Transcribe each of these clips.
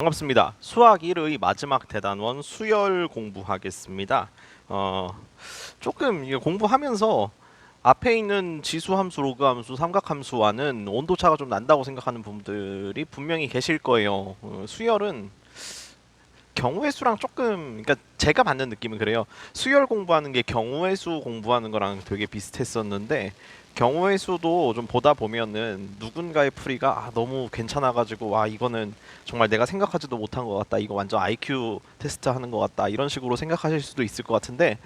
반갑습니다. 수학 1의 마지막 대단원 수열 공부하겠습니다. 조금 이게 공부하면서 앞에 있는 지수 함수, 로그 함수, 삼각 함수와는 온도 차가 좀 난다고 생각하는 분들이 분명히 계실 거예요. 수열은 경우의 수랑 조금, 그러니까 제가 받는 느낌은 그래요. 수열 공부하는 게 경우의 수 공부하는 거랑 되게 비슷했었는데 경우의 수도 좀 보다 보면은 누군가의 풀이가 너무 괜찮아가지고 이거는 정말 내가 생각하지도 못한 것 같다. 이거 완전 IQ 테스트 하는 것 같다. 이런 식으로 생각하실 수도 있을 것 같은데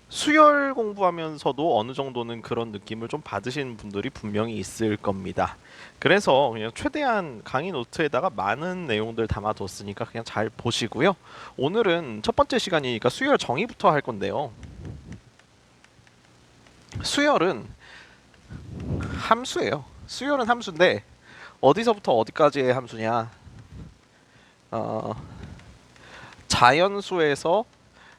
수열 공부하면서도 어느 정도는 그런 느낌을 좀 받으시는 분들이 분명히 있을 겁니다. 그래서 그냥 최대한 강의 노트에다가 많은 내용들 담아뒀으니까 그냥 잘 보시고요. 오늘은 첫 번째 시간이니까 수열 정의부터 할 건데요. 수열은 함수예요. 수열은 함수인데 어디서부터 어디까지의 함수냐? 자연수에서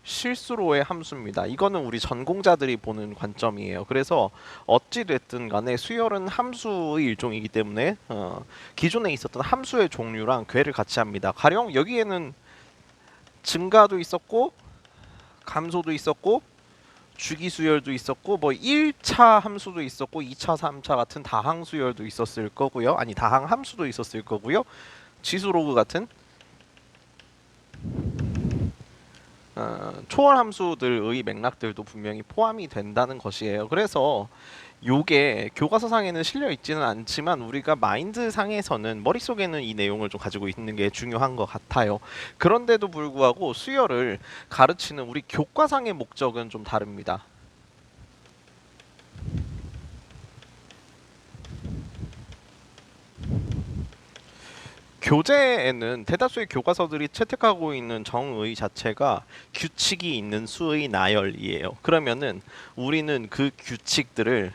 실수로의 함수입니다. 이거는 우리 전공자들이 보는 관점이에요. 그래서 어찌 됐든 간에 수열은 함수의 일종이기 때문에 기존에 있었던 함수의 종류랑 궤를 같이 합니다. 가령 여기에는 증가도 있었고 감소도 있었고 주기수열도 있었고 뭐 1차 함수도 있었고 2차, 3차 같은 다항수열도 있었을 거고요. 아니 다항함수도 있었을 거고요. 지수로그 같은 초월 함수들의 맥락들도 분명히 포함이 된다는 것이에요. 그래서 요게 교과서상에는 실려 있지는 않지만 우리가 마인드 상에서는 머릿속에는 이 내용을 좀 가지고 있는 게 중요한 것 같아요. 그런데도 불구하고 수열을 가르치는 우리 교과상의 목적은 좀 다릅니다. 교재에는 대다수의 교과서들이 채택하고 있는 정의 자체가 규칙이 있는 수의 나열이에요. 그러면은 우리는 그 규칙들을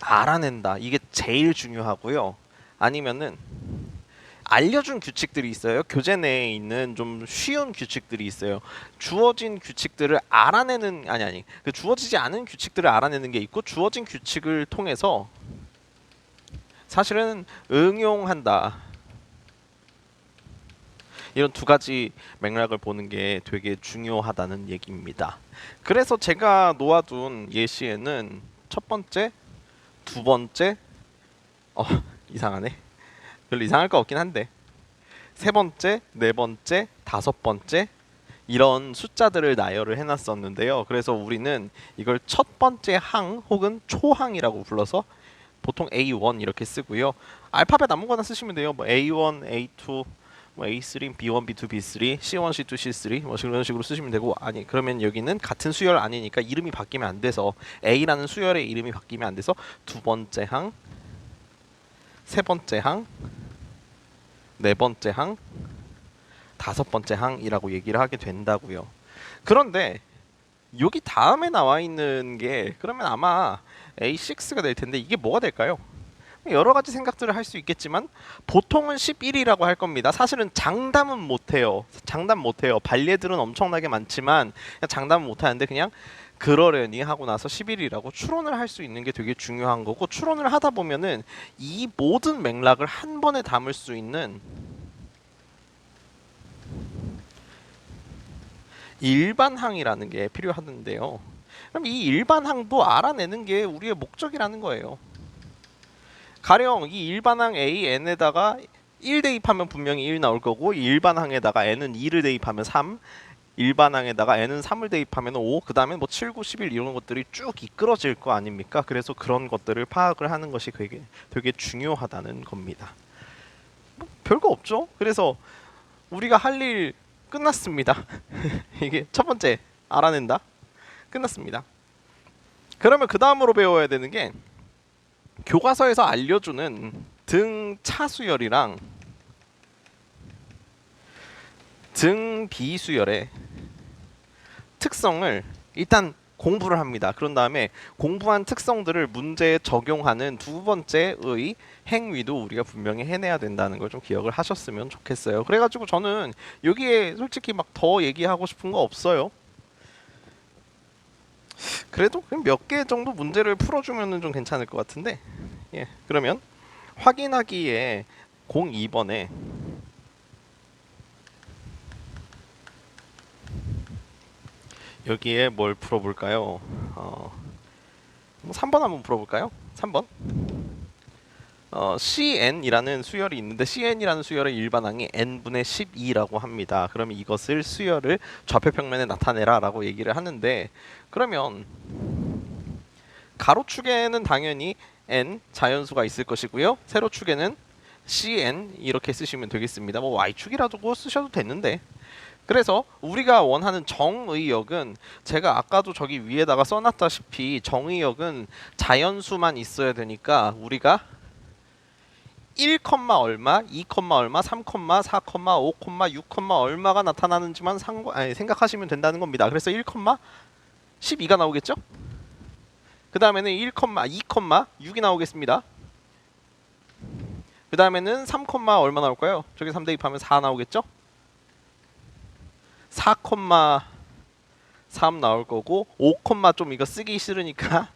알아낸다. 이게 제일 중요하고요. 아니면은 알려준 규칙들이 있어요. 교재 내에 있는 좀 쉬운 규칙들이 있어요. 주어진 규칙들을 알아내는 그 주어지지 않은 규칙들을 알아내는 게 있고 주어진 규칙을 통해서 사실은 응용한다. 이런 두 가지 맥락을 보는 게 되게 중요하다는 얘기입니다. 그래서 제가 놓아둔 예시에는 첫 번째, 두 번째, 어, 이상하네. 별로 이상할 거 없긴 한데 세 번째, 네 번째, 다섯 번째 이런 숫자들을 나열을 해놨었는데요. 그래서 우리는 이걸 첫 번째 항 혹은 초항이라고 불러서 보통 A1 이렇게 쓰고요. 알파벳 아무거나 쓰시면 돼요. 뭐 A1, A2, 뭐 A3, B1, B2, B3, C1, C2, C3 뭐 이런 식으로 쓰시면 되고 아니 그러면 여기는 같은 수열 아니니까 이름이 바뀌면 안 돼서 A라는 수열의 이름이 바뀌면 안 돼서 두 번째 항, 세 번째 항, 네 번째 항, 다섯 번째 항이라고 얘기를 하게 된다고요. 그런데 여기 다음에 나와 있는 게 그러면 아마 A6가 될 텐데 이게 뭐가 될까요? 여러 가지 생각들을 할 수 있겠지만 보통은 11이라고 할 겁니다. 사실은 장담은 못해요. 장담 못해요. 발례들은 엄청나게 많지만 그냥 장담은 못하는데 그냥 그러려니 하고 나서 11이라고 추론을 할 수 있는 게 되게 중요한 거고 추론을 하다 보면은 이 모든 맥락을 한 번에 담을 수 있는 일반항이라는 게 필요하는데요. 그럼 이 일반항도 알아내는 게 우리의 목적이라는 거예요. 가령 이 일반항 AN에다가 1 대입하면 분명히 1 나올 거고 이 일반항에다가 N은 2를 대입하면 3 일반항에다가 N은 3을 대입하면 5 그 다음에 뭐 7, 9, 11 이런 것들이 쭉 이끌어질 거 아닙니까? 그래서 그런 것들을 파악을 하는 것이 되게 중요하다는 겁니다. 뭐 별거 없죠? 그래서 우리가 할 일 끝났습니다. 이게 첫 번째 알아낸다 끝났습니다. 그러면 그 다음으로 배워야 되는 게 교과서에서 알려주는 등차수열이랑 등비수열의 특성을 일단 공부를 합니다. 그런 다음에 공부한 특성들을 문제에 적용하는 두 번째의 행위도 우리가 분명히 해내야 된다는 걸 좀 기억을 하셨으면 좋겠어요. 그래가지고 저는 여기에 솔직히 막 더 얘기하고 싶은 거 없어요. 그래도 몇 개 정도 문제를 풀어주면 좀 괜찮을 것 같은데 그러면 확인하기에 02번에 여기에 뭘 풀어볼까요? 3번 한번 풀어볼까요? 3번. CN이라는 수열이 있는데 CN이라는 수열의 일반항이 n분의 12라고 합니다. 그러면 이것을 수열을 좌표평면에 나타내라 라고 얘기를 하는데, 그러면 가로축에는 당연히 n 자연수가 있을 것이고요. 세로축에는 cn 이렇게 쓰시면 되겠습니다. 뭐 y축이라고 쓰셔도 됐는데, 그래서 우리가 원하는 정의역은 제가 아까도 저기 위에다가 써놨다시피 정의역은 자연수만 있어야 되니까 우리가 1, 얼마, 2, 얼마, 3, 4, 5, 6, 얼마가 나타나는지만 생각하시면 된다는 겁니다. 그래서 1, 12가 나오겠죠? 그 다음에는 1, 2, 6이 나오겠습니다. 그 다음에는 3, 얼마 나올까요? 저기 3 대입하면 4 나오겠죠? 4, 3 나올 거고 5, 좀 이거 쓰기 싫으니까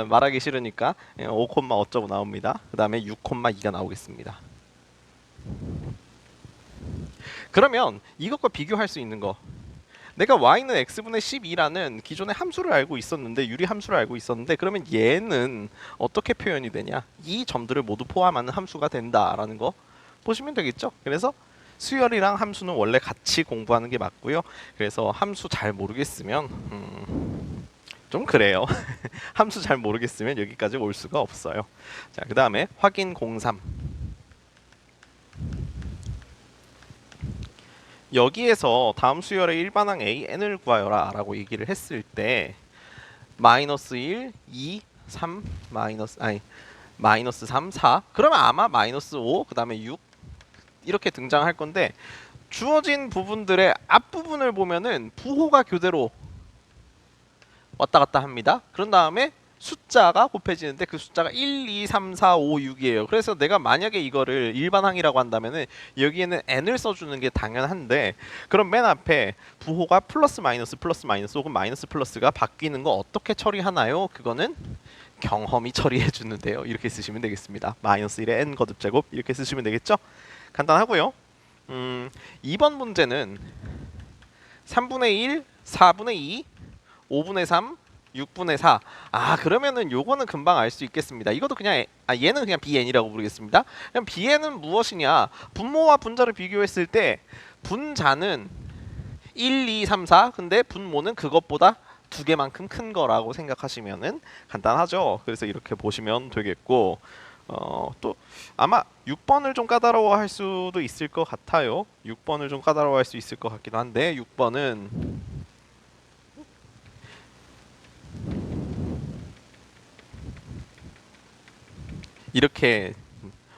말하기 싫으니까 5, 어쩌고 나옵니다. 그 다음에 6, 2가 나오겠습니다. 그러면 이것과 비교할 수 있는 거, 내가 y는 x분의 12라는 기존의 함수를 알고 있었는데, 유리 함수를 알고 있었는데, 그러면 얘는 어떻게 표현이 되냐? 이 점들을 모두 포함하는 함수가 된다라는 거 보시면 되겠죠? 그래서 수열이랑 함수는 원래 같이 공부하는 게 맞고요. 그래서 함수 잘 모르겠으면 좀 그래요. 함수 잘 모르겠으면 여기까지 올 수가 없어요. 자, 그 다음에 확인 03. 여기에서 다음 수열의 일반항 AN을 구하여라 라고 얘기를 했을 때 마이너스 1, 2, 3, 마이너스 3, 4, 그러면 아마 마이너스 5, 그 다음에 6 이렇게 등장할 건데, 주어진 부분들의 앞부분을 보면은 부호가 교대로 왔다 갔다 합니다. 그런 다음에 숫자가 곱해지는데 그 숫자가 1, 2, 3, 4, 5, 6이에요. 그래서 내가 만약에 이거를 일반항이라고 한다면은 여기에는 n을 써주는 게 당연한데, 그럼 맨 앞에 부호가 플러스 마이너스 혹은 마이너스 플러스가 바뀌는 거 어떻게 처리하나요? 그거는 경험이 처리해 주는데요. 이렇게 쓰시면 되겠습니다. 마이너스 1의 n 거듭제곱 이렇게 쓰시면 되겠죠? 간단하고요. 2번 문제는 3분의 1, 4분의 2, 5분의 3, 6분의 4. 그러면은 요거는 금방 알 수 있겠습니다. 이것도 그냥 얘는 그냥 bn이라고 부르겠습니다. 그럼 bn은 무엇이냐? 분모와 분자를 비교했을 때 분자는 1, 2, 3, 4. 근데 분모는 그것보다 두 개만큼 큰 거라고 생각하시면은 간단하죠. 그래서 이렇게 보시면 되겠고, 또 아마 6번을 좀 까다로워할 수도 있을 것 같아요. 6번을 좀 까다로워할 수 있을 것 같기도 한데, 6번은 이렇게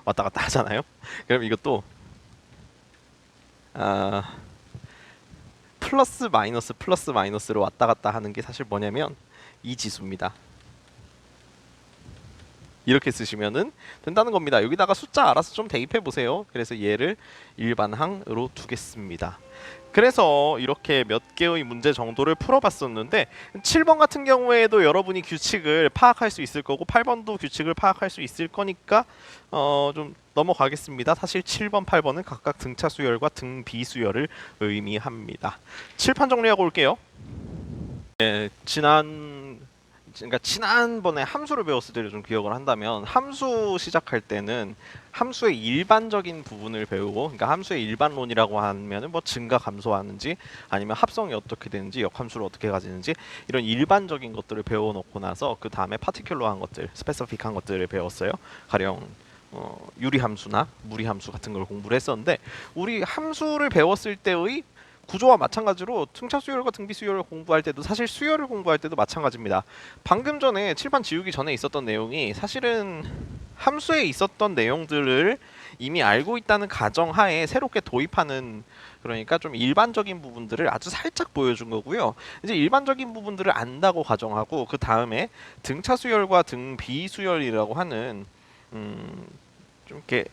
왔다 갔다 하잖아요. 그럼 이것도 플러스 마이너스로 왔다 갔다 하는 게 사실 뭐냐면 이 지수입니다. 이렇게 쓰시면은 된다는 겁니다. 여기다가 숫자 알아서 좀 대입해 보세요. 그래서 얘를 일반항으로 두겠습니다. 그래서 이렇게 몇 개의 문제 정도를 풀어봤었는데, 7번 같은 경우에도 여러분이 규칙을 파악할 수 있을 거고 8번도 규칙을 파악할 수 있을 거니까 좀 넘어가겠습니다. 사실 7번, 8번은 각각 등차 수열과 등비 수열을 의미합니다. 칠판 정리하고 올게요. 지난번에 함수를 배웠을 때를 좀 기억을 한다면, 함수 시작할 때는 함수의 일반적인 부분을 배우고, 그러니까 함수의 일반론이라고 하면은 뭐 증가 감소하는지 아니면 합성이 어떻게 되는지 역함수를 어떻게 가지는지 이런 일반적인 것들을 배워놓고 나서 그 다음에 파티큘러한 것들, 스페시픽한 것들을 배웠어요. 가령 유리함수나 무리함수 같은 걸 공부를 했었는데, 우리 함수를 배웠을 때의 구조와 마찬가지로 등차 수열과 등비 수열을 공부할 때도, 사실 수열을 공부할 때도 마찬가지입니다. 방금 전에 칠판 지우기 전에 있었던 내용이 사실은 함수에 있었던 내용들을 이미 알고 있다는 가정하에 새롭게 도입하는, 그러니까 좀 일반적인 부분들을 아주 살짝 보여준 거고요. 이제 일반적인 부분들을 안다고 가정하고 그 다음에 등차 수열과 등비 수열이라고 하는 좀 이렇게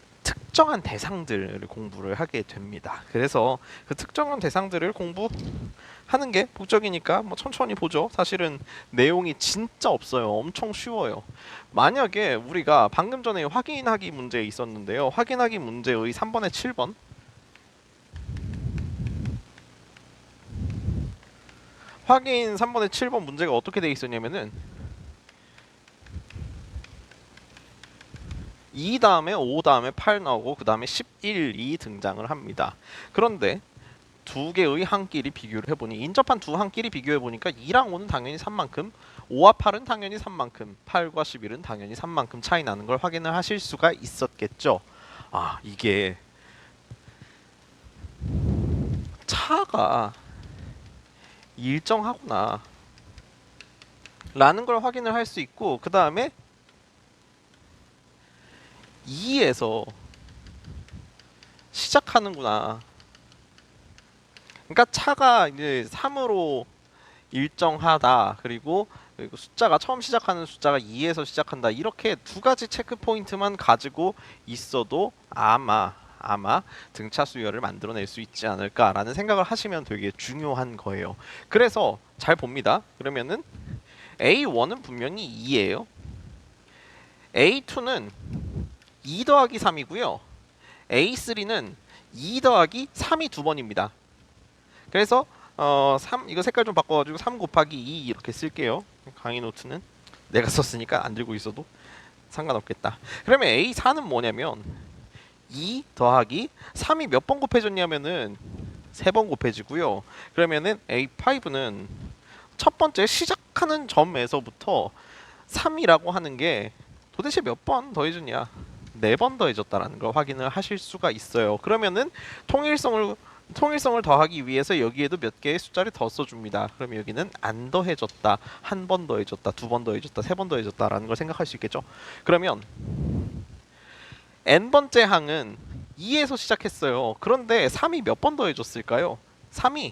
특정한 대상들을 공부를 하게 됩니다. 그래서 그 특정한 대상들을 공부하는 게 목적이니까 뭐 천천히 보죠. 사실은 내용이 진짜 없어요. 엄청 쉬워요. 만약에 우리가 방금 전에 확인하기 문제 있었는데요. 확인하기 문제의 3번에 7번 확인 3번에 7번 문제가 어떻게 돼 있었냐면은 2 다음에 5 다음에 8 나오고 그 다음에 11이 등장을 합니다. 그런데 두 개의 항끼리 비교를 해보니 인접한 두 항끼리 비교해보니까 2랑 5는 당연히 3만큼 5와 8은 당연히 3만큼 8과 11은 당연히 3만큼 차이 나는 걸 확인을 하실 수가 있었겠죠. 아, 이게 차가 일정하구나 라는 걸 확인을 할 수 있고, 그 다음에 2에서 시작하는구나. 그러니까 차가 이제 3으로 일정하다. 그리고 숫자가 처음 시작하는 숫자가 2에서 시작한다. 이렇게 두 가지 체크 포인트만 가지고 있어도 아마 등차 수열을 만들어낼 수 있지 않을까라는 생각을 하시면 되게 중요한 거예요. 그래서 잘 봅니다. 그러면은 A1은 분명히 2예요. A2는 2 더하기 3이고요. A3는 2 더하기 3이 두 번입니다. 그래서 3 이거 색깔 좀 바꿔가지고 3 곱하기 2 이렇게 쓸게요. 강의 노트는 내가 썼으니까 안 들고 있어도 상관없겠다. 그러면 A4는 뭐냐면 2 더하기 3이 몇 번 곱해졌냐면은 3번 곱해지고요. 그러면은 A5는 첫 번째 시작하는 점에서부터 3이라고 하는 게 도대체 몇 번 더해졌냐? 4번 더해졌다라는 걸 확인을 하실 수가 있어요. 그러면은 통일성을 더하기 위해서 여기에도 몇 개의 숫자를 더 써줍니다. 그럼 여기는 안 더해졌다, 한 번 더해졌다, 2번 더해졌다, 3번 더해졌다라는 걸 생각할 수 있겠죠. 그러면 n번째 항은 2에서 시작했어요. 그런데 3이 몇 번 더해졌을까요? 3이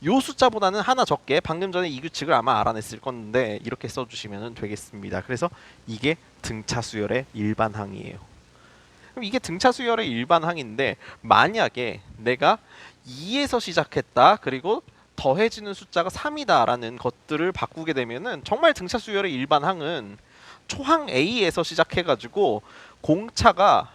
요 숫자보다는 하나 적게, 방금 전에 이 규칙을 아마 알아냈을 건데 이렇게 써주시면 되겠습니다. 그래서 이게 등차 수열의 일반항이에요. 그럼 이게 등차 수열의 일반항인데 만약에 내가 2에서 시작했다 그리고 더해지는 숫자가 3이다 라는 것들을 바꾸게 되면은 정말 등차 수열의 일반항은 초항 A에서 시작해가지고 공차가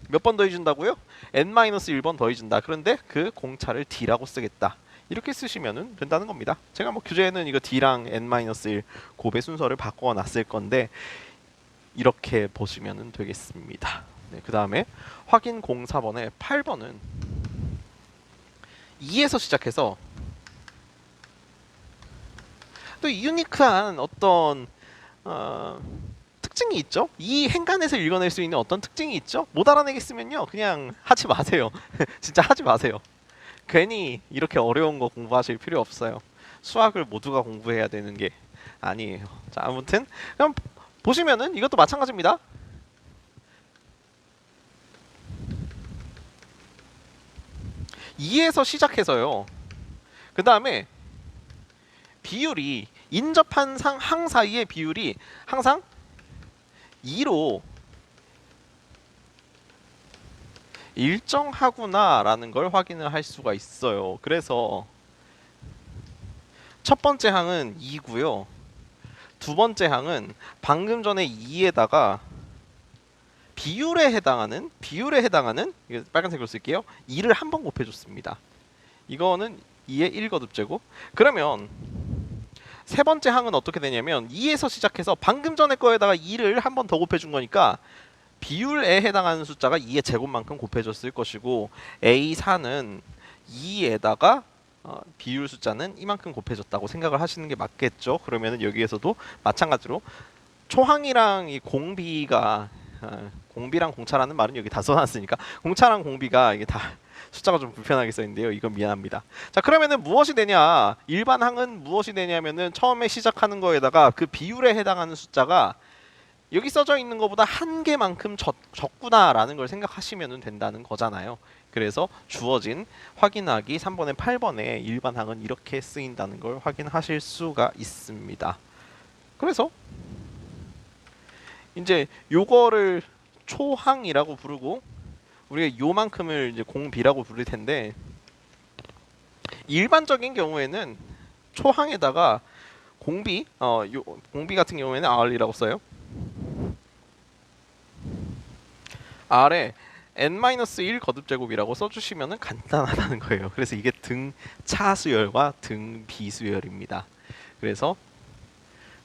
몇 번 더해준다고요? n-1번 더해준다. 그런데 그 공차를 D라고 쓰겠다. 이렇게 쓰시면 된다는 겁니다. 제가 뭐 교재에는 이거 D랑 n-1 곱의 순서를 바꿔놨을 건데 이렇게 보시면 되겠습니다. 네, 그 다음에 확인 04번에 8번은 2에서 시작해서 또 유니크한 어떤 특징이 있죠. 이 행간에서 읽어낼 수 있는 어떤 특징이 있죠. 못 알아내겠으면요 그냥 하지 마세요. 진짜 하지 마세요. 괜히 이렇게 어려운 거 공부하실 필요 없어요. 수학을 모두가 공부해야 되는 게 아니에요. 자, 아무튼 그럼 보시면은 이것도 마찬가지입니다. (2에서) 시작해서요. 그 다음에 비율이 인접한 항 사이의 비율이 항상 2로 일정하구나라는 걸 확인을 할 수가 있어요. 그래서 첫 번째 항은 2고요. 두 번째 항은 방금 전에 2에다가 비율에 해당하는 이거 빨간색으로 쓸게요. 2를 한 번 곱해줬습니다. 이거는 2의 1거듭제고. 그러면 세 번째 항은 어떻게 되냐면 2에서 시작해서 방금 전에 거에다가 2를 한 번 더 곱해준 거니까 비율에 해당하는 숫자가 2의 제곱만큼 곱해졌을 것이고 A4는 2에다가 비율 숫자는 이만큼 곱해졌다고 생각을 하시는 게 맞겠죠. 그러면은 여기에서도 마찬가지로 초항이랑 이 공비가 공비랑 공차라는 말은 여기 다 써놨으니까 공차랑 공비가 이게 다 숫자가 좀 불편하게 써있는데요. 이건 미안합니다. 자, 그러면은 무엇이 되냐? 일반 항은 무엇이 되냐면은 처음에 시작하는 거에다가 그 비율에 해당하는 숫자가 여기 써져 있는 것보다 한 개만큼 적구나라는 걸 생각하시면 된다는 거잖아요. 그래서 주어진 확인하기 3번에 8번에 일반항은 이렇게 쓰인다는 걸 확인하실 수가 있습니다. 그래서 이제 요거를 초항이라고 부르고 우리가 요만큼을 이제 공비라고 부를 텐데 일반적인 경우에는 초항에다가 공비 같은 경우에는 R이라고 써요. R에 n-1 거듭제곱이라고 써주시면 간단하다는 거예요. 그래서 이게 등차 수열과 등비 수열입니다. 그래서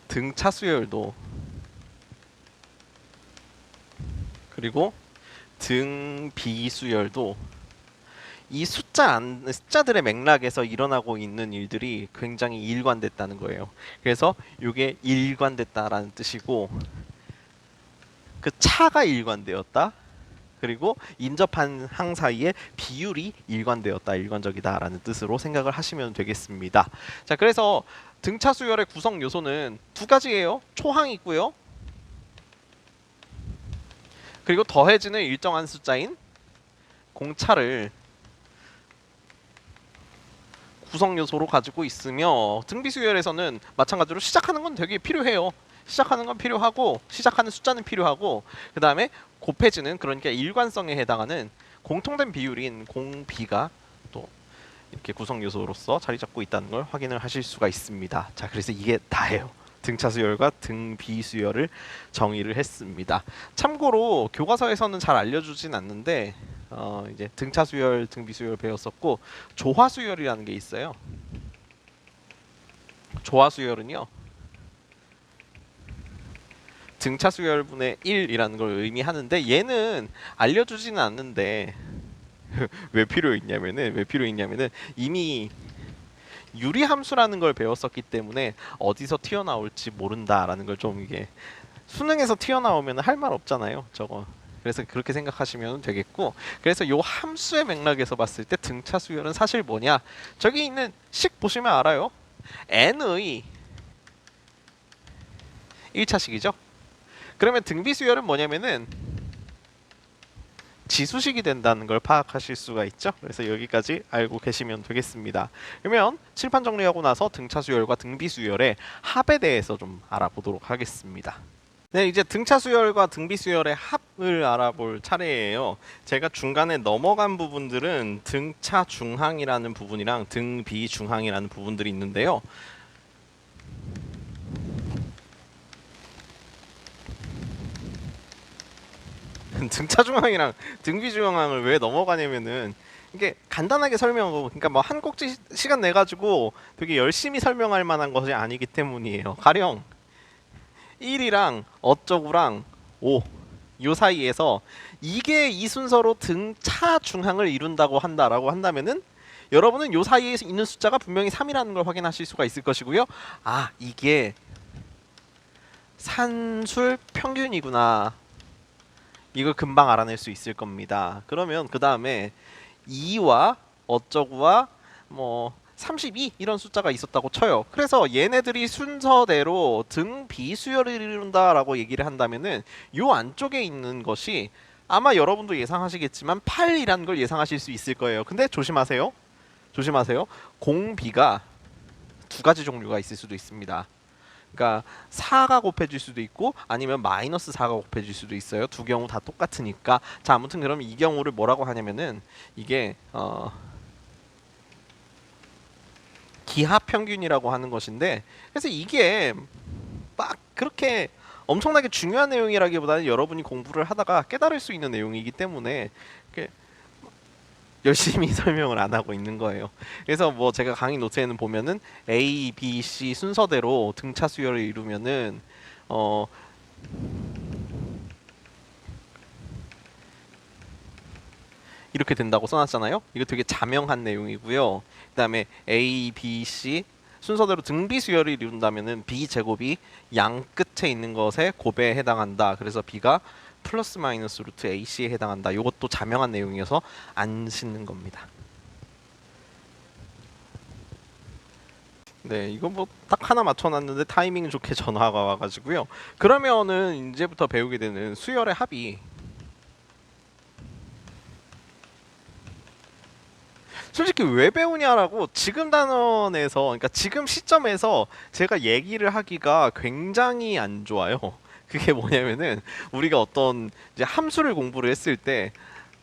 등차 수열도 그리고 등비 수열도 이 숫자들의 맥락에서 일어나고 있는 일들이 굉장히 일관됐다는 거예요. 그래서 이게 일관됐다라는 뜻이고 그 차가 일관되었다. 그리고 인접한 항 사이의 비율이 일관되었다, 일관적이다라는 뜻으로 생각을 하시면 되겠습니다. 자, 그래서 등차 수열의 구성 요소는 두 가지예요. 초항이 있고요. 그리고 더해지는 일정한 숫자인 공차를 구성 요소로 가지고 있으며 등비 수열에서는 마찬가지로 시작하는 건 되게 필요해요. 시작하는 건 필요하고 시작하는 숫자는 필요하고 그 다음에 곱해지는 그러니까 일관성에 해당하는 공통된 비율인 공비가 또 이렇게 구성 요소로서 자리 잡고 있다는 걸 확인을 하실 수가 있습니다. 자, 그래서 이게 다예요. 등차 수열과 등비 수열을 정의를 했습니다. 참고로 교과서에서는 잘 알려주진 않는데 이제 등차 수열, 등비 수열 배웠었고 조화 수열이라는 게 있어요. 조화 수열은요. 등차 수열분의 1이라는 걸 의미하는데 얘는 알려주지는 않는데 왜 필요했냐면은 이미 유리함수라는 걸 배웠었기 때문에 어디서 튀어나올지 모른다라는 걸 좀 이게 수능에서 튀어나오면 할 말 없잖아요. 저거. 그래서 그렇게 생각하시면 되겠고 그래서 요 함수의 맥락에서 봤을 때 등차 수열은 사실 뭐냐? 저기 있는 식 보시면 알아요. n의 1차식이죠. 그러면 등비 수열은 뭐냐면은 지수식이 된다는 걸 파악하실 수가 있죠. 그래서 여기까지 알고 계시면 되겠습니다. 그러면 칠판 정리하고 나서 등차 수열과 등비 수열의 합에 대해서 좀 알아보도록 하겠습니다. 네, 이제 등차 수열과 등비 수열의 합을 알아볼 차례예요. 제가 중간에 넘어간 부분들은 등차 중항이라는 부분이랑 등비 중항이라는 부분들이 있는데요. 등차 중항이랑 등비 중항을 왜 넘어가냐면은 이게 간단하게 설명하고 그러니까 뭐 한 꼭지 시간 내 가지고 되게 열심히 설명할 만한 것이 아니기 때문이에요. 가령 1이랑 어쩌구랑 5 요 사이에서 이게 이 순서로 등차 중항을 이룬다고 한다라고 한다면은 여러분은 요 사이에 있는 숫자가 분명히 3이라는 걸 확인하실 수가 있을 것이고요. 아, 이게 산술 평균이구나. 이걸 금방 알아낼 수 있을 겁니다. 그러면 그 다음에 2와 어쩌구와 뭐 32 이런 숫자가 있었다고 쳐요. 그래서 얘네들이 순서대로 등비 수열을 이룬다라고 얘기를 한다면은 요 안쪽에 있는 것이 아마 여러분도 예상하시겠지만 8이라는 걸 예상하실 수 있을 거예요. 근데 조심하세요. 조심하세요. 공비가 두 가지 종류가 있을 수도 있습니다. 그러니까 4가 곱해질 수도 있고 아니면 마이너스 4가 곱해질 수도 있어요. 두 경우 다 똑같으니까. 자, 아무튼 그러면 이 경우를 뭐라고 하냐면은 이게 기하 평균이라고 하는 것인데 그래서 이게 막 그렇게 엄청나게 중요한 내용이라기보다는 여러분이 공부를 하다가 깨달을 수 있는 내용이기 때문에 열심히 설명을 안 하고 있는 거예요. 그래서 뭐 제가 강의 노트에는 보면은 A, B, C 순서대로 등차 수열을 이루면은 이렇게 된다고 써놨잖아요. 이거 되게 자명한 내용이고요. 그다음에 A, B, C 순서대로 등비 수열을 이룬다면은 B 제곱이 양 끝에 있는 것의 곱에 해당한다. 그래서 B가 플러스 마이너스 루트 AC에 해당한다. 이것도 자명한 내용이어서 안 씻는 겁니다. 네, 이거 뭐 딱 하나 맞춰놨는데 타이밍 좋게 전화가 와가지고요. 그러면은 이제부터 배우게 되는 수열의 합이 솔직히 왜 배우냐라고 지금 단원에서 그러니까 지금 시점에서 제가 얘기를 하기가 굉장히 안 좋아요. 그게 뭐냐면은 우리가 어떤 이제 함수를 공부를 했을 때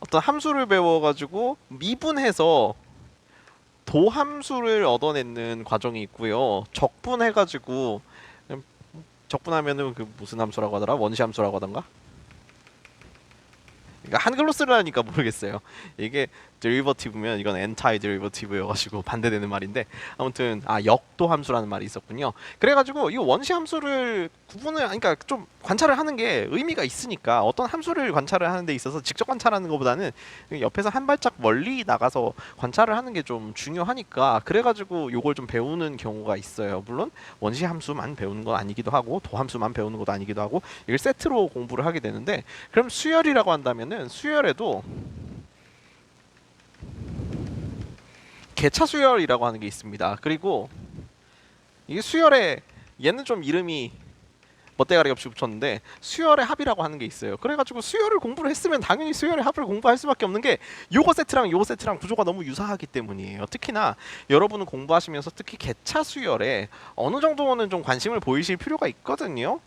어떤 함수를 배워가지고 미분해서 도함수를 얻어내는 과정이 있고요. 적분해가지고 적분하면은 그 무슨 함수라고 하더라? 원시 함수라고 하던가? 그러니까 한글로 쓰려니까 모르겠어요. 이게 데리버티브면 이건 엔타이 데리버티브여가지고 반대되는 말인데 아무튼 역도 함수라는 말이 있었군요. 그래가지고 이 원시 함수를 그러니까 좀 관찰을 하는 게 의미가 있으니까 어떤 함수를 관찰을 하는 데 있어서 직접 관찰하는 것보다는 옆에서 한 발짝 멀리 나가서 관찰을 하는 게 좀 중요하니까 그래가지고 요걸 좀 배우는 경우가 있어요. 물론 원시 함수만 배우는 건 아니기도 하고 도함수만 배우는 것도 아니기도 하고 이걸 세트로 공부를 하게 되는데 그럼 수열이라고 한다면은 수열에도 개차 수열이라고 하는 게 있습니다. 그리고 이게 수열에 얘는 좀 이름이 멋대가리 없이 붙였는데 수열의 합이라고 하는 게 있어요. 그래가지고 수열을 공부를 했으면 당연히 수열의 합을 공부할 수밖에 없는 게 요거 세트랑 구조가 너무 유사하기 때문이에요. 특히나 여러분은 공부하시면서 특히 개차 수열에 어느 정도는 좀 관심을 보이실 필요가 있거든요.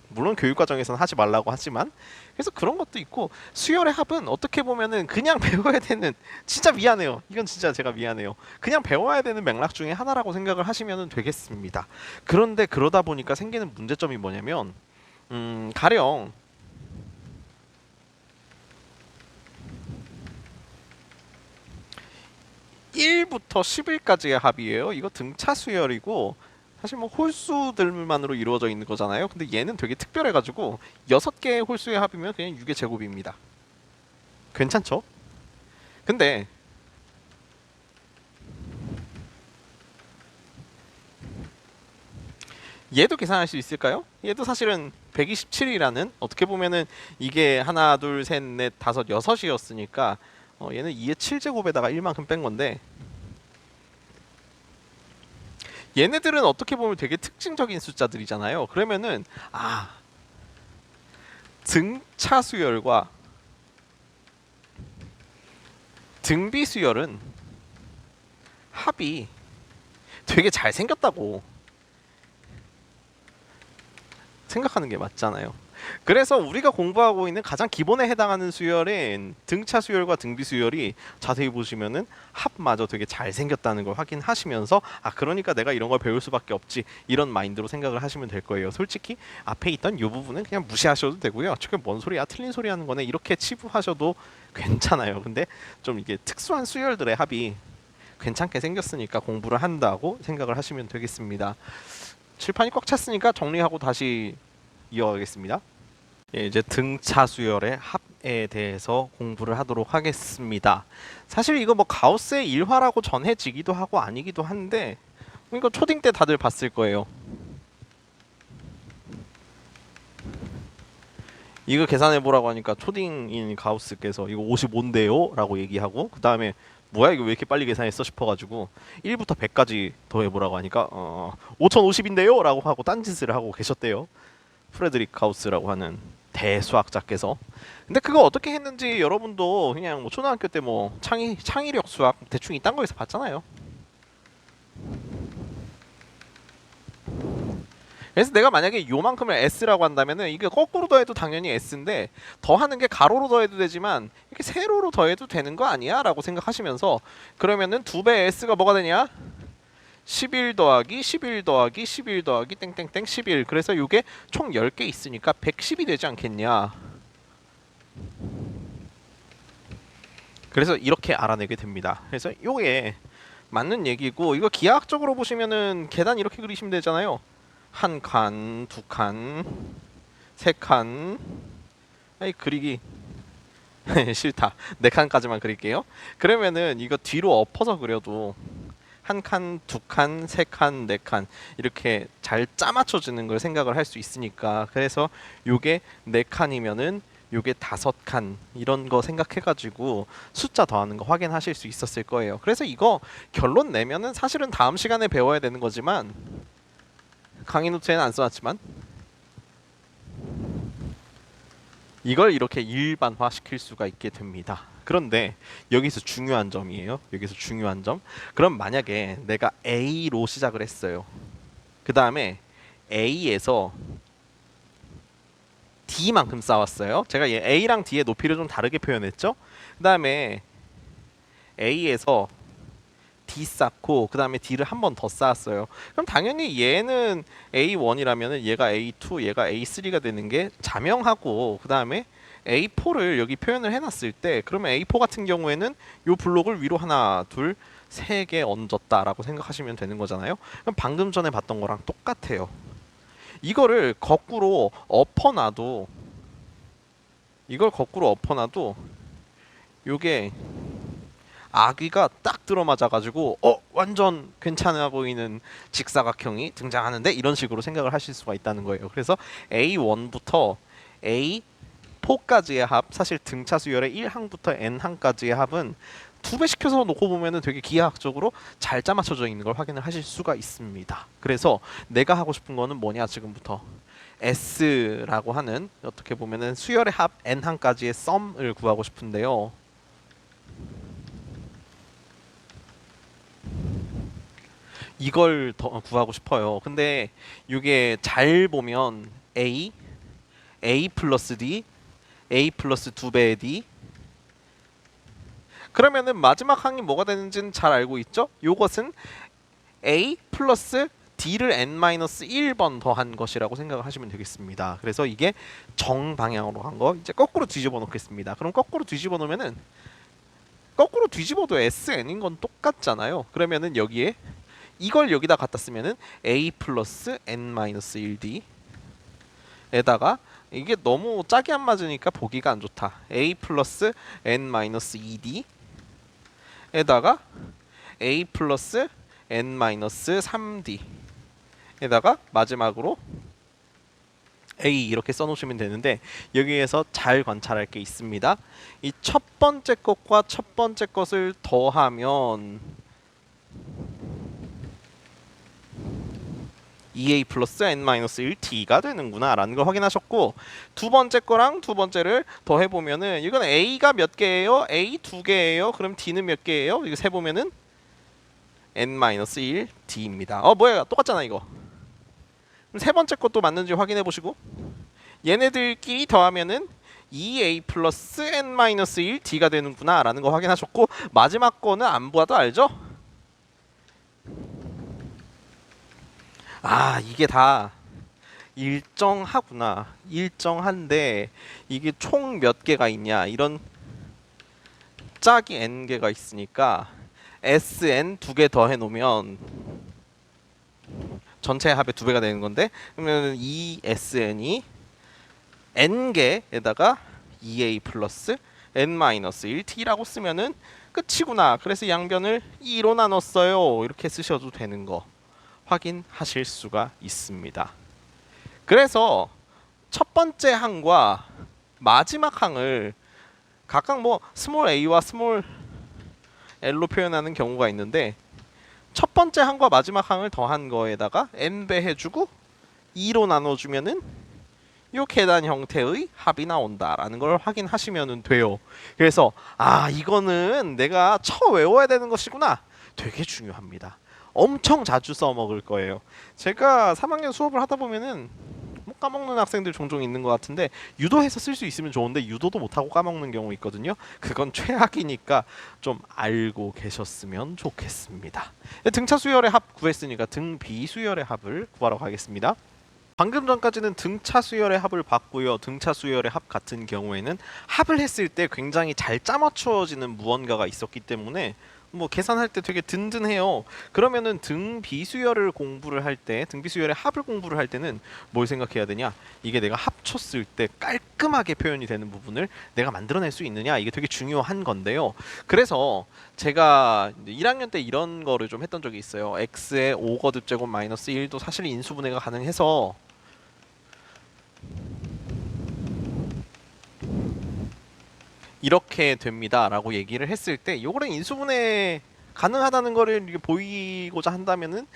물론 교육과정에서는 하지 말라고 하지만 그래서 그런 것도 있고 수열의 합은 어떻게 보면은 그냥 배워야 되는 진짜 미안해요. 이건 진짜 제가 미안해요. 그냥 배워야 되는 맥락 중에 하나라고 생각을 하시면 되겠습니다. 그런데 그러다 보니까 생기는 문제점이 뭐냐면 가령 1부터 10일까지의 합이에요. 이거 등차 수열이고 사실 뭐 홀수들만으로 이루어져 있는 거잖아요. 근데 얘는 되게 특별해가지고 6개의 홀수의 합이면 그냥 6의 제곱입니다. 괜찮죠? 근데 얘도 계산할 수 있을까요? 얘도 사실은 127이라는 어떻게 보면은 이게 하나 둘 셋 넷 다섯 여섯이었으니까 얘는 2의 7제곱에다가 1만큼 뺀 건데 얘네들은 어떻게 보면 되게 특징적인 숫자들이잖아요. 그러면은 등차 수열과 등비 수열은 합이 되게 잘 생겼다고 생각하는 게 맞잖아요. 그래서 우리가 공부하고 있는 가장 기본에 해당하는 수열인 등차 수열과 등비 수열이 자세히 보시면은 합마저 되게 잘 생겼다는 걸 확인하시면서 그러니까 내가 이런 걸 배울 수밖에 없지 이런 마인드로 생각을 하시면 될 거예요. 솔직히 앞에 있던 이 부분은 그냥 무시하셔도 되고요. 저게 뭔 소리야 틀린 소리 하는 거네 이렇게 치부하셔도 괜찮아요. 근데 좀 이게 특수한 수열들의 합이 괜찮게 생겼으니까 공부를 한다고 생각을 하시면 되겠습니다. 칠판이 꽉 찼으니까 정리하고 다시 이어가겠습니다. 예, 이제 등차 수열의 합에 대해서 공부를 하도록 하겠습니다. 사실 이거 뭐 가우스의 일화라고 전해지기도 하고 아니기도 한데 이거 초딩 때 다들 봤을 거예요. 이거 계산해 보라고 하니까 초딩인 가우스께서 이거 55인데요? 라고 얘기하고 그 다음에 뭐야 이거 왜 이렇게 빨리 계산했어 싶어가지고 1부터 100까지 더해보라고 하니까 5050인데요? 라고 하고 딴짓을 하고 계셨대요. 프레드릭 가우스라고 하는 대수학자께서. 근데 그거 어떻게 했는지 여러분도 그냥 뭐 초등학교 때 뭐 창의력 수학 대충 이딴 거에서 봤잖아요. 그래서 내가 만약에 요만큼을 S라고 한다면은 이게 거꾸로 더해도 당연히 S인데 더하는 게 가로로 더해도 되지만 이렇게 세로로 더해도 되는 거 아니야? 라고 생각하시면서 그러면은 2배 S가 뭐가 되냐? 11 더하기 11 더하기 11 더하기 땡땡땡 11 그래서 이게 총 10개 있으니까 110이 되지 않겠냐. 그래서 이렇게 알아내게 됩니다. 그래서 이게 맞는 얘기고 이거 기하학적으로 보시면은 계단 이렇게 그리시면 되잖아요. 한 칸, 두 칸, 세 칸. 그리기 싫다. 네 칸까지만 그릴게요. 그러면은 이거 뒤로 엎어서 그려도 한 칸, 두 칸, 세 칸, 네 칸 이렇게 잘 짜맞춰지는 걸 생각을 할 수 있으니까 그래서 요게 네 칸이면은 요게 5칸 이런 거 생각해가지고 숫자 더하는 거 확인하실 수 있었을 거예요. 그래서 이거 결론 내면은 사실은 다음 시간에 배워야 되는 거지만 강의 노트에는 안 써놨지만 이걸 이렇게 일반화 시킬 수가 있게 됩니다. 그런데 여기서 중요한 점이에요. 여기서 중요한 점. 그럼 만약에 내가 A로 시작을 했어요. 그 다음에 A에서 D만큼 쌓았어요. 제가 얘 A랑 D의 높이를 좀 다르게 표현했죠. 그 다음에 A에서 D 쌓고 그 다음에 D를 한 번 더 쌓았어요. 그럼 당연히 얘는 A1이라면 얘가 A2, 얘가 A3가 되는 게 자명하고, 그 다음에 A4를 여기 표현을 해놨을 때 그러면 A4 같은 경우에는 요 블록을 위로 하나, 둘, 세 개 얹었다라고 생각하시면 되는 거잖아요. 그럼 방금 전에 봤던 거랑 똑같아요. 이거를 거꾸로 엎어놔도 요게 아귀가 딱 들어맞아가지고 완전 괜찮아 보이는 직사각형이 등장하는데, 이런 식으로 생각을 하실 수가 있다는 거예요. 그래서 A1부터 A4까지의 합, 사실 등차 수열의 1항부터 n항까지의 합은 두 배 시켜서 놓고 보면은 되게 기하학적으로 잘 짜맞춰져 있는 걸 확인을 하실 수가 있습니다. 그래서 내가 하고 싶은 거는 뭐냐, 지금부터 S라고 하는 어떻게 보면은 수열의 합 n항까지의 썸을 구하고 싶은데요. 이걸 더 구하고 싶어요. 근데 이게 잘 보면 A 플러스 D, A 플러스 2배의 D, 그러면은 마지막 항이 뭐가 되는지는 잘 알고 있죠? 요것은 A 플러스 D를 n-1번 더한 것이라고 생각을 하시면 되겠습니다. 그래서 이게 정방향으로 한 거, 이제 거꾸로 뒤집어 놓겠습니다. 그럼 거꾸로 뒤집어 놓으면은, 거꾸로 뒤집어도 SN인 건 똑같잖아요. 그러면은 여기에 이걸 여기다 갖다 쓰면은 A 플러스 n-1D 에다가, 이게 너무 짝이 안 맞으니까 보기가 안 좋다. A 플러스 n-2D 에다가 A 플러스 n-3D 에다가 마지막으로 A 이렇게 써놓으시면 되는데, 여기에서 잘 관찰할 게 있습니다. 이 첫 번째 것과 첫 번째 것을 더하면 EA 플러스 n-1T가 되는구나 라는 걸 확인하셨고, 두 번째 거랑 두 번째를 더해보면은 이건 A가 몇 개예요? A 두 개예요. 그럼 D는 몇 개예요? 이거 세보면은 n-1 D입니다. 뭐야, 똑같잖아 이거. 그럼 세 번째 것도 맞는지 확인해보시고, 얘네들끼리 더하면은 2A 플러스 n-1 D가 되는구나 라는 거 확인하셨고, 마지막 거는 안 보아도 알죠? 이게 다 일정하구나. 일정한데 이게 총 몇 개가 있냐, 이런 짝이 n개가 있으니까 sn 두 개 더해 놓으면 전체 합의 두 배가 되는 건데, 그러면 이 sn이 n개에다가 2a 플러스 n-1t라고 쓰면은 끝이구나. 그래서 양변을 2로 나눴어요. 이렇게 쓰셔도 되는 거 확인하실 수가 있습니다. 그래서 첫 번째 항과 마지막 항을 각각 뭐 스몰 a와 스몰 l로 표현하는 경우가 있는데, 첫 번째 항과 마지막 항을 더한 거에다가 n배 해주고 2로 나눠주면은 요 계단 형태의 합이 나온다라는 걸 확인하시면 돼요. 그래서 이거는 내가 외워야 되는 것이구나. 되게 중요합니다. 엄청 자주 써먹을 거예요. 제가 3학년 수업을 하다 보면은 뭐 까먹는 학생들 종종 있는 것 같은데, 유도해서 쓸 수 있으면 좋은데 유도도 못하고 까먹는 경우 있거든요. 그건 최악이니까 좀 알고 계셨으면 좋겠습니다. 등차 수열의 합 구했으니까 등 비수열의 합을 구하러 가겠습니다. 방금 전까지는 등차 수열의 합을 봤고요. 등차 수열의 합 같은 경우에는 합을 했을 때 굉장히 잘 짜맞춰지는 무언가가 있었기 때문에 뭐 계산할 때 되게 든든해요. 그러면은 등 비수열을 공부를 할 때, 등 비수열의 합을 공부를 할 때는 뭘 생각해야 되냐? 이게 내가 합쳤을 때 깔끔하게 표현이 되는 부분을 내가 만들어낼 수 있느냐? 이게 되게 중요한 건데요. 그래서 제가 1학년 때 이런 거를 좀 했던 적이 있어요. x의 5거듭 제곱 마이너스 1도 사실 인수분해가 가능해서 이렇게 됩니다 라고 얘기를 했을 때, 요거는 인수분해 가능하다는 거를 보이고자 한다면은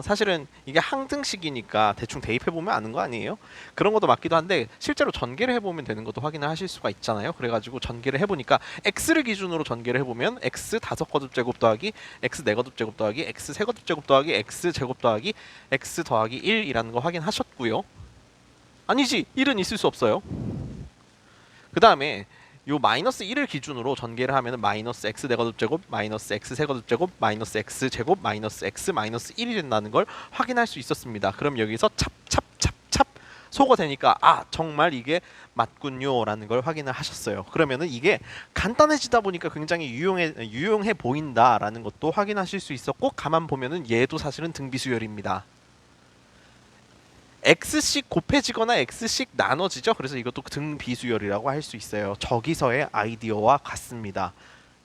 사실은 이게 항등식이니까 대충 대입해보면 아는 거 아니에요? 그런 것도 맞기도 한데, 실제로 전개를 해보면 되는 것도 확인을 하실 수가 있잖아요. 그래가지고 전개를 해보니까 x를 기준으로 전개를 해보면 x 5거듭 제곱 더하기 x 4거듭 제곱 더하기 x 3거듭 제곱 더하기 x 제곱 더하기 x 더하기 1이라는 거 확인하셨고요. 아니지, 1은 있을 수 없어요. 그 다음에 요 마이너스 1을 기준으로 전개를 하면은 마이너스 x 제곱 제곱 마이너스 x 세제곱 제곱 마이너스 x 제곱 마이너스 x 마이너스 1이 된다는 걸 확인할 수 있었습니다. 그럼 여기서 찹찹찹찹 소거 되니까 아 정말 이게 맞군요 라는 걸 확인을 하셨어요. 그러면은 이게 간단해지다 보니까 굉장히 유용해 보인다라는 것도 확인하실 수 있었고, 가만 보면은 얘도 사실은 등비수열입니다. x씩 곱해지거나 x씩 나눠지죠. 그래서 이것도 등비수열이라고 할 수 있어요. 저기서의 아이디어와 같습니다.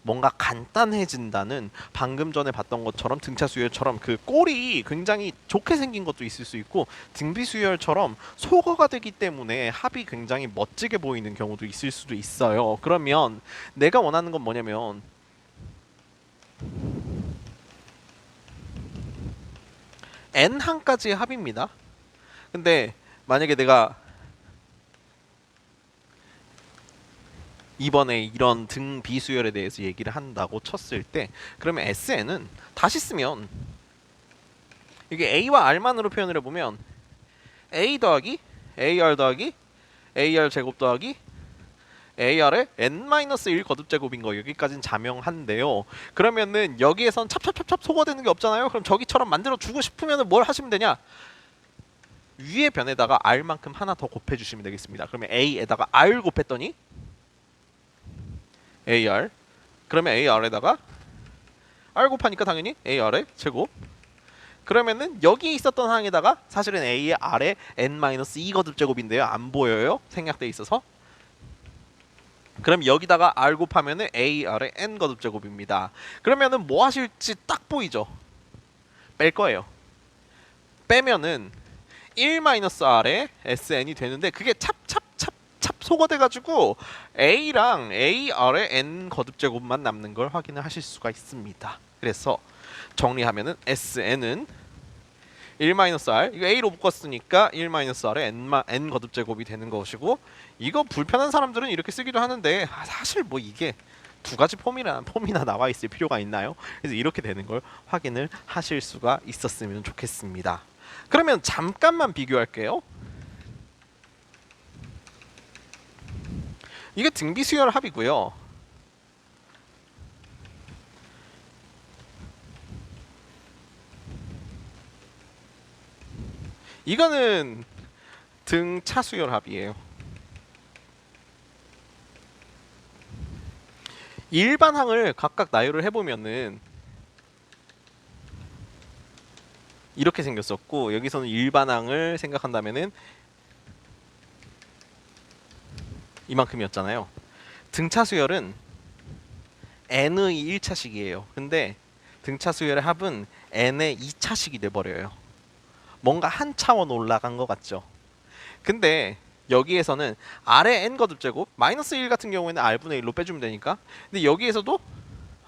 뭔가 간단해진다는, 방금 전에 봤던 것처럼 등차수열처럼 그 꼴이 굉장히 좋게 생긴 것도 있을 수 있고, 등비수열처럼 소거가 되기 때문에 합이 굉장히 멋지게 보이는 경우도 있을 수도 있어요. 그러면 내가 원하는 건 뭐냐면 n 항까지의 합입니다. 근데 만약에 내가 이번에 이런 등비수열에 대해서 얘기를 한다고 쳤을 때, 그러면 SN은 다시 쓰면 이게 A와 R만으로 표현을 해보면 A 더하기 AR 더하기 AR 제곱 더하기 AR의 N-1 거듭제곱인 거, 여기까지는 자명한데요. 그러면은 여기에선 찹찹찹찹 소거되는 게 없잖아요. 그럼 저기처럼 만들어 주고 싶으면 뭘 하시면 되냐? 위의 변에다가 R만큼 하나 더 곱해주시면 되겠습니다. 그러면 A에다가 R 곱했더니 AR, 그러면 AR에다가 R 곱하니까 당연히 AR의 제곱, 그러면은 여기 있었던 항에다가 사실은 A의 R의 N-2 거듭제곱인데요. 안 보여요? 생략돼 있어서. 그럼 여기다가 R 곱하면은 AR의 N 거듭제곱입니다. 그러면은 뭐 하실지 딱 보이죠? 뺄 거예요. 빼면은 1-R의 SN이 되는데, 그게 찹찹찹찹 소거돼가지고 A랑 AR의 N 거듭제곱만 남는 걸 확인을 하실 수가 있습니다. 그래서 정리하면은 SN은 1-R, 이거 A로 묶었으니까 1-R의 N 거듭제곱이 되는 것이고, 이거 불편한 사람들은 이렇게 쓰기도 하는데 사실 뭐 이게 두 가지 폼이나 나와 있을 필요가 있나요? 그래서 이렇게 되는 걸 확인을 하실 수가 있었으면 좋겠습니다. 그러면 잠깐만 비교할게요. 이게 등비수열 합이고요. 이거는 등차수열 합이에요. 일반항을 각각 나열을 해보면은 이렇게 생겼었고, 여기서는 일반항을 생각한다면은 이만큼이었잖아요. 등차수열은 n의 1차식이에요. 근데 등차수열의 합은 n의 2차식이 돼버려요. 뭔가 한 차원 올라간 것 같죠. 근데 여기에서는 R의 n 거듭제곱 마이너스 1 같은 경우에는 R분의 1로 빼주면 되니까, 근데 여기에서도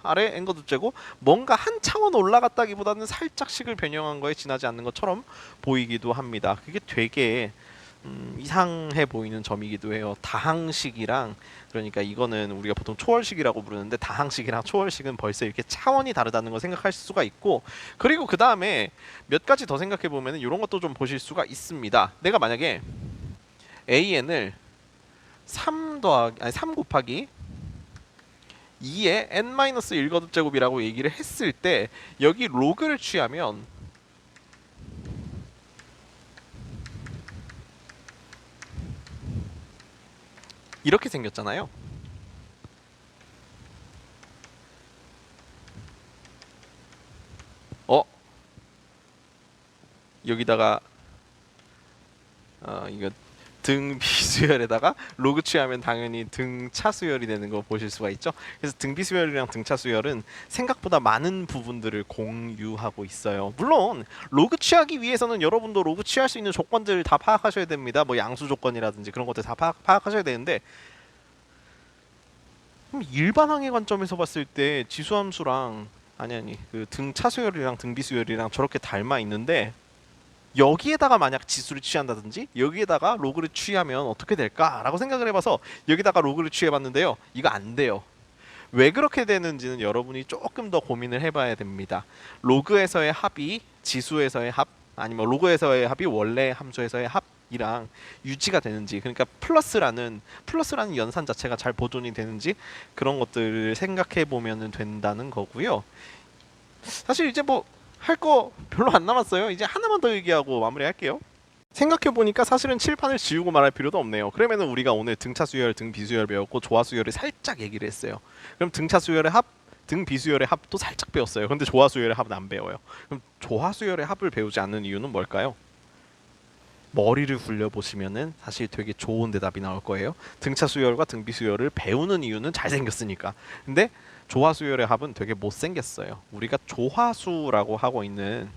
R의 n 거듭제곱 뭔가 한 차원 올라갔다기보다는 살짝씩을 변형한 거에 지나지 않는 것처럼 보이기도 합니다. 그게 되게 이상해 보이는 점이기도 해요. 다항식이랑, 그러니까 이거는 우리가 보통 초월식이라고 부르는데 다항식이랑 초월식은 벌써 이렇게 차원이 다르다는 걸 생각할 수가 있고, 그리고 그 다음에 몇 가지 더 생각해 보면 이런 것도 좀 보실 수가 있습니다. 내가 만약에 AN을 3 곱하기 2의 n-1 거듭제곱이라고 얘기를 했을 때, 여기 로그를 취하면 이렇게 생겼잖아요. 여기다가 이거 등비수열에다가 로그 취하면 당연히 등차수열이 되는 거 보실 수가 있죠. 그래서 등비수열이랑 등차수열은 생각보다 많은 부분들을 공유하고 있어요. 물론 로그 취하기 위해서는 여러분도 로그 취할 수 있는 조건들을 다 파악하셔야 됩니다. 뭐 양수 조건이라든지 그런 것들 다 파악하셔야 되는데, 일반항의 관점에서 봤을 때 지수함수랑 그 등차수열이랑 등비수열이랑 저렇게 닮아 있는데, 여기에다가 만약 지수를 취한다든지 여기에다가 로그를 취하면 어떻게 될까라고 생각을 해봐서 여기다가 로그를 취해봤는데요. 이거 안 돼요. 왜 그렇게 되는지는 여러분이 조금 더 고민을 해봐야 됩니다. 로그에서의 합이 지수에서의 합, 아니면 로그에서의 합이 원래 함수에서의 합, 이랑 유지가 되는지, 그러니까 플러스라는 연산 자체가 잘 보존이 되는지 그런 것들을 생각해 보면은 된다는 거고요. 사실 이제 뭐 할 거 별로 안 남았어요. 이제 하나만 더 얘기하고 마무리할게요. 생각해 보니까 사실은 칠판을 지우고 말할 필요도 없네요. 그러면은 우리가 오늘 등차 수열, 등 비수열 배웠고 조화 수열을 살짝 얘기를 했어요. 그럼 등차 수열의 합, 등 비수열의 합도 살짝 배웠어요. 근데 조화 수열의 합은 안 배워요. 그럼 조화 수열의 합을 배우지 않는 이유는 뭘까요? 머리를 굴려 보시면은 사실 되게 좋은 대답이 나올 거예요. 등차 수열과 등비 수열을 배우는 이유는 잘생겼으니까. 근데 조화 수열의 합은 되게 못생겼어요. 우리가 조화수라고 하고 있는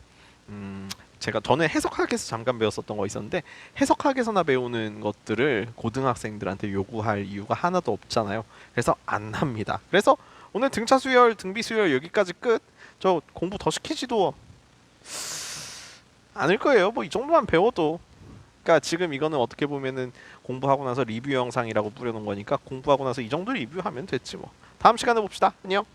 제가 전에 해석학에서 잠깐 배웠었던 거 있었는데 해석학에서나 배우는 것들을 고등학생들한테 요구할 이유가 하나도 없잖아요. 그래서 안 합니다. 그래서 오늘 등차 수열, 등비 수열 여기까지 끝. 저 공부 더 시키지도 않을 거예요. 뭐 이 정도만 배워도. 그러니까 지금 이거는 어떻게 보면은 공부하고 나서 리뷰 영상이라고 뿌려놓은 거니까 공부하고 나서 이 정도 리뷰하면 됐지 뭐. 다음 시간에 봅시다. 안녕.